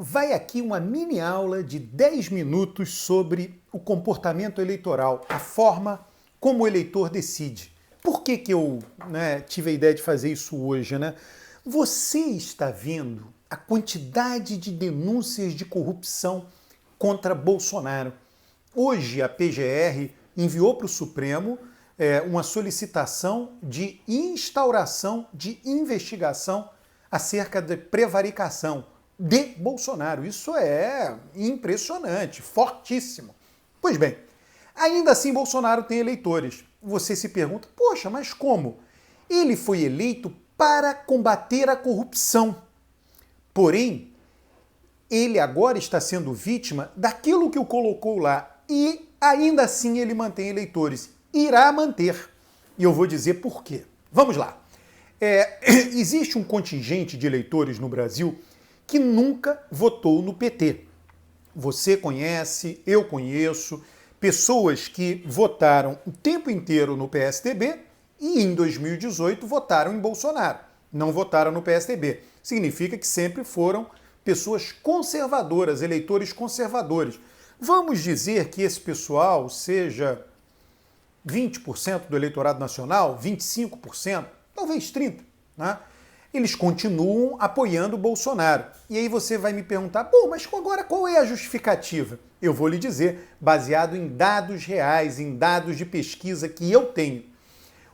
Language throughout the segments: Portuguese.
vai aqui uma mini aula de 10 minutos sobre o comportamento eleitoral, a forma como o eleitor decide. Por que eu tive a ideia de fazer isso hoje? Você está vendo a quantidade de denúncias de corrupção contra Bolsonaro. Hoje a PGR enviou para o Supremo uma solicitação de instauração de investigação acerca de prevaricação de Bolsonaro. Isso é impressionante, fortíssimo. Pois bem, ainda assim Bolsonaro tem eleitores. Você se pergunta, poxa, mas como? Ele foi eleito para combater a corrupção. Porém, ele agora está sendo vítima daquilo que o colocou lá e ainda assim ele mantém eleitores. Irá manter. E eu vou dizer por quê. Vamos lá. Existe um contingente de eleitores no Brasil que nunca votou no PT. Você conhece, eu conheço, pessoas que votaram o tempo inteiro no PSDB e em 2018 votaram em Bolsonaro. Não votaram no PSDB. Significa que sempre foram pessoas conservadoras, eleitores conservadores. Vamos dizer que esse pessoal seja 20% do eleitorado nacional, 25%, talvez 30%, né? Eles continuam apoiando o Bolsonaro. E aí você vai me perguntar, mas agora qual é a justificativa? Eu vou lhe dizer, baseado em dados reais, em dados de pesquisa que eu tenho.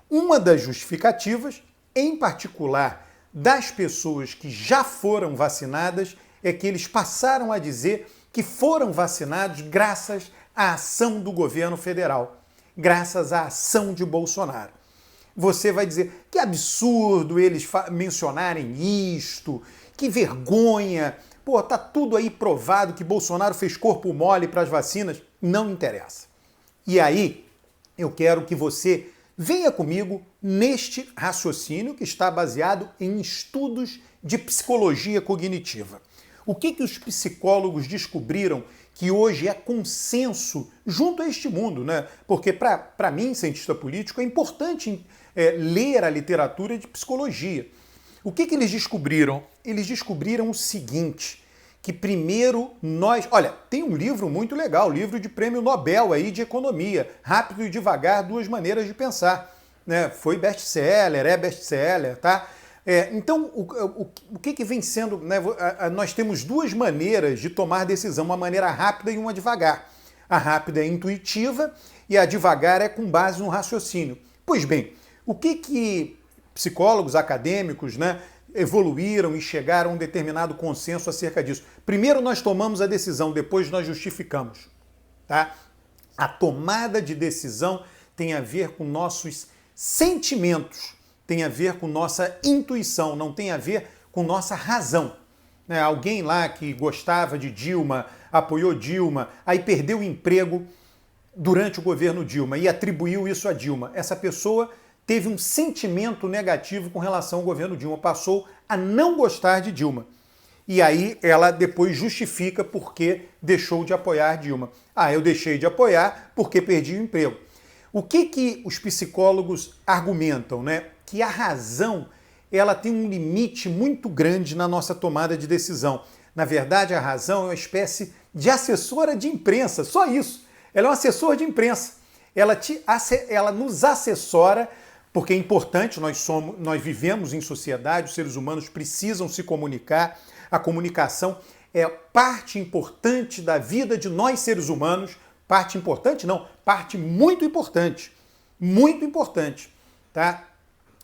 Uma das justificativas, em particular das pessoas que já foram vacinadas, é que eles passaram a dizer que foram vacinados graças à ação do governo federal, graças à ação de Bolsonaro. Você vai dizer que absurdo eles mencionarem isto, que vergonha, tá tudo aí provado que Bolsonaro fez corpo mole para as vacinas. Não interessa. E aí, eu quero que você venha comigo neste raciocínio que está baseado em estudos de psicologia cognitiva. O que os psicólogos descobriram que hoje é consenso junto a este mundo, né? Porque para mim, cientista político, é importante ler a literatura de psicologia. O que eles descobriram? Eles descobriram o seguinte, que primeiro nós... Olha, tem um livro muito legal, livro de prêmio Nobel aí de economia, Rápido e Devagar, Duas Maneiras de Pensar. Né? Foi best-seller, é best-seller, tá? Então, o que vem sendo... Né? Nós temos duas maneiras de tomar decisão, uma maneira rápida e uma devagar. A rápida é intuitiva e a devagar é com base no raciocínio. Pois bem, o que psicólogos acadêmicos, né, evoluíram e chegaram a um determinado consenso acerca disso? Primeiro nós tomamos a decisão, depois nós justificamos. Tá? A tomada de decisão tem a ver com nossos sentimentos, tem a ver com nossa intuição, não tem a ver com nossa razão. Alguém lá que gostava de Dilma, apoiou Dilma, aí perdeu o emprego durante o governo Dilma e atribuiu isso a Dilma. Essa pessoa teve um sentimento negativo com relação ao governo Dilma, passou a não gostar de Dilma. E aí ela depois justifica por que deixou de apoiar Dilma. Eu deixei de apoiar porque perdi o emprego. O que os psicólogos argumentam, né? Que a razão ela tem um limite muito grande na nossa tomada de decisão. Na verdade, a razão é uma espécie de assessora de imprensa, só isso. Ela é uma assessora de imprensa. Ela nos assessora, porque é importante, nós vivemos em sociedade, os seres humanos precisam se comunicar. A comunicação é parte importante da vida de nós seres humanos. Parte importante? Não, parte muito importante. Muito importante, tá?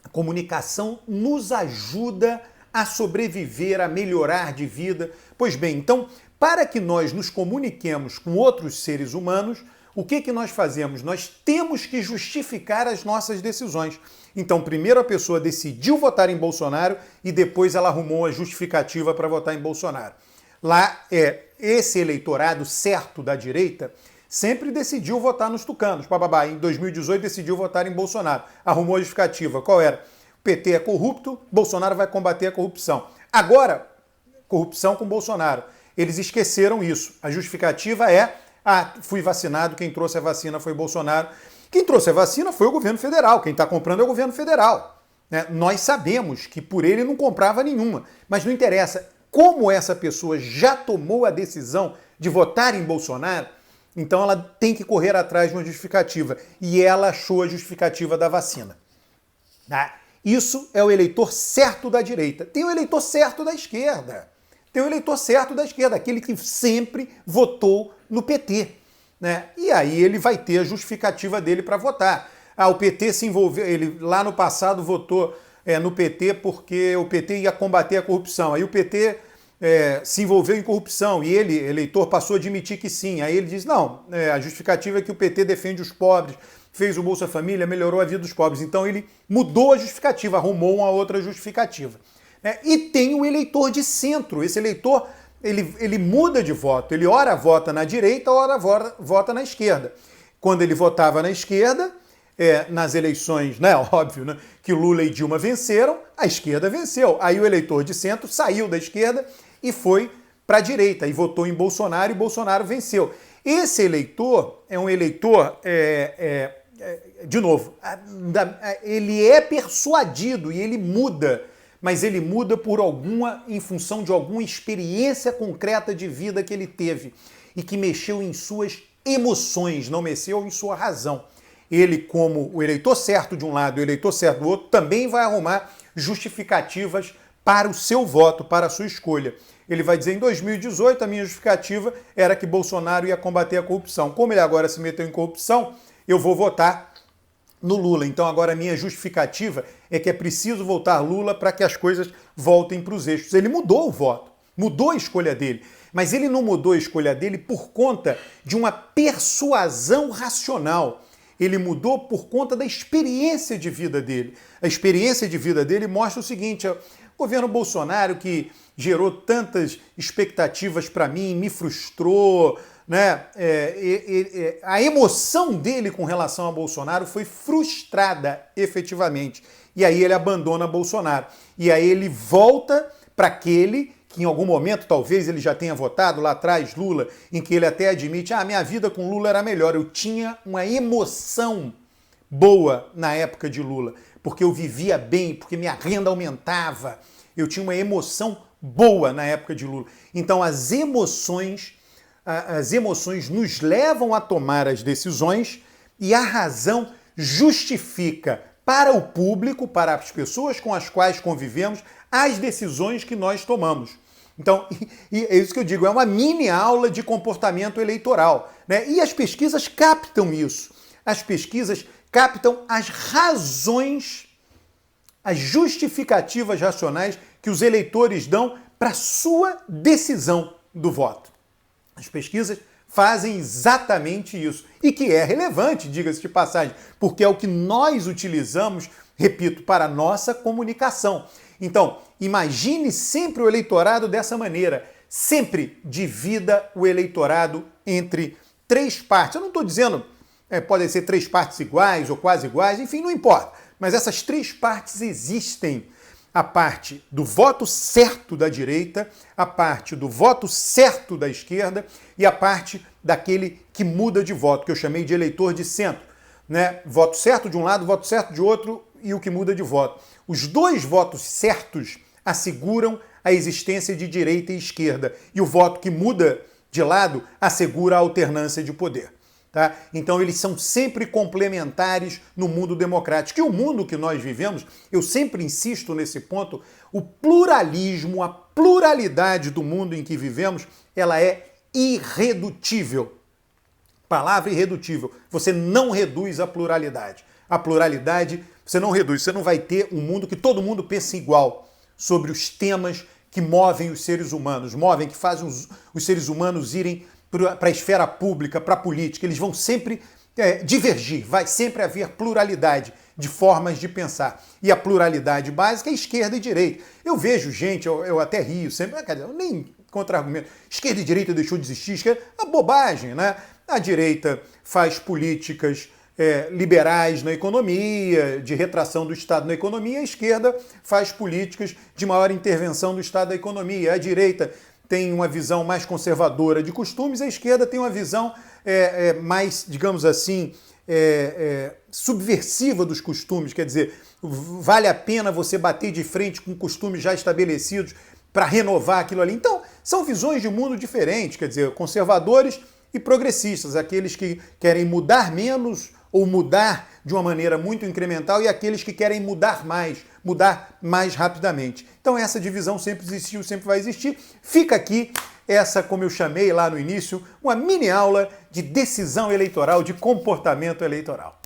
A comunicação nos ajuda a sobreviver, a melhorar de vida. Pois bem, então, para que nós nos comuniquemos com outros seres humanos, o que nós fazemos? Nós temos que justificar as nossas decisões. Então, primeiro a pessoa decidiu votar em Bolsonaro e depois ela arrumou a justificativa para votar em Bolsonaro. Lá, esse eleitorado certo da direita sempre decidiu votar nos tucanos. Em 2018 decidiu votar em Bolsonaro. Arrumou a justificativa. Qual era? O PT é corrupto, Bolsonaro vai combater a corrupção. Agora, corrupção com Bolsonaro. Eles esqueceram isso. A justificativa é: fui vacinado, quem trouxe a vacina foi Bolsonaro. Quem trouxe a vacina foi o governo federal. Quem está comprando é o governo federal. Nós sabemos que por ele não comprava nenhuma. Mas não interessa. como essa pessoa já tomou a decisão de votar em Bolsonaro, então ela tem que correr atrás de uma justificativa. E ela achou a justificativa da vacina. Tá? Isso é o eleitor certo da direita. Tem o eleitor certo da esquerda. Tem o eleitor certo da esquerda, aquele que sempre votou no PT. Né? E aí ele vai ter a justificativa dele para votar. O PT se envolveu, ele lá no passado votou no PT porque o PT ia combater a corrupção. Aí o PT se envolveu em corrupção e ele, eleitor, passou a admitir que sim. Aí ele diz, não, a justificativa é que o PT defende os pobres, fez o Bolsa Família, melhorou a vida dos pobres. Então ele mudou a justificativa, arrumou uma outra justificativa. E tem o eleitor de centro. Esse eleitor, ele muda de voto. Ele ora vota na direita, ora vota na esquerda. Quando ele votava na esquerda, nas eleições, né, óbvio, né, que Lula e Dilma venceram, a esquerda venceu. Aí o eleitor de centro saiu da esquerda e foi para a direita e votou em Bolsonaro e Bolsonaro venceu. Esse eleitor é um eleitor, de novo, ele é persuadido e ele muda, mas ele muda em função de alguma experiência concreta de vida que ele teve e que mexeu em suas emoções, não mexeu em sua razão. Ele, como o eleitor certo de um lado e o eleitor certo do outro, também vai arrumar justificativas para o seu voto, para a sua escolha. Ele vai dizer, em 2018, a minha justificativa era que Bolsonaro ia combater a corrupção. Como ele agora se meteu em corrupção, eu vou votar no Lula. Então agora a minha justificativa é que é preciso votar Lula para que as coisas voltem para os eixos. Ele mudou o voto, mudou a escolha dele. Mas ele não mudou a escolha dele por conta de uma persuasão racional. Ele mudou por conta da experiência de vida dele. A experiência de vida dele mostra o seguinte, o governo Bolsonaro, que gerou tantas expectativas para mim, me frustrou, né? A emoção dele com relação a Bolsonaro foi frustrada, efetivamente. E aí ele abandona Bolsonaro. E aí ele volta para aquele que em algum momento talvez ele já tenha votado lá atrás, Lula, em que ele até admite, minha vida com Lula era melhor, eu tinha uma emoção boa na época de Lula, porque eu vivia bem, porque minha renda aumentava, eu tinha uma emoção boa na época de Lula. Então as emoções nos levam a tomar as decisões e a razão justifica para o público, para as pessoas com as quais convivemos, as decisões que nós tomamos. Então, e é isso que eu digo, é uma mini aula de comportamento eleitoral, né? E as pesquisas captam isso. As pesquisas captam as razões, as justificativas racionais que os eleitores dão para a sua decisão do voto. As pesquisas fazem exatamente isso. E que é relevante, diga-se de passagem, porque é o que nós utilizamos, repito, para a nossa comunicação. Então, imagine sempre o eleitorado dessa maneira. Sempre divida o eleitorado entre três partes. Eu não estou dizendo, podem ser três partes iguais ou quase iguais, enfim, não importa. Mas essas três partes existem. A parte do voto certo da direita, a parte do voto certo da esquerda e a parte daquele que muda de voto, que eu chamei de eleitor de centro. Né? Voto certo de um lado, voto certo de outro e o que muda de voto. Os dois votos certos asseguram a existência de direita e esquerda e o voto que muda de lado assegura a alternância de poder. Tá? Então eles são sempre complementares no mundo democrático. E o mundo que nós vivemos, eu sempre insisto nesse ponto, o pluralismo, a pluralidade do mundo em que vivemos, ela é irredutível. Palavra irredutível. Você não reduz a pluralidade. A pluralidade você não reduz. Você não vai ter um mundo que todo mundo pense igual sobre os temas que movem os seres humanos, que fazem os seres humanos irem para a esfera pública, para a política. Eles vão sempre divergir, vai sempre haver pluralidade de formas de pensar. E a pluralidade básica é esquerda e direita. Eu vejo gente, eu até rio sempre, eu nem contra-argumento, esquerda e direita deixou de existir, esquerda, é bobagem, né? A direita faz políticas liberais na economia, de retração do Estado na economia, a esquerda faz políticas de maior intervenção do Estado na economia. A direita tem uma visão mais conservadora de costumes, a esquerda tem uma visão mais, digamos assim, subversiva dos costumes, quer dizer, vale a pena você bater de frente com costumes já estabelecidos para renovar aquilo ali. Então, são visões de mundo diferentes, quer dizer, conservadores e progressistas, aqueles que querem mudar menos ou mudar de uma maneira muito incremental e aqueles que querem mudar mais rapidamente. Então essa divisão sempre existiu, sempre vai existir. Fica aqui essa, como eu chamei lá no início, uma mini aula de decisão eleitoral, de comportamento eleitoral.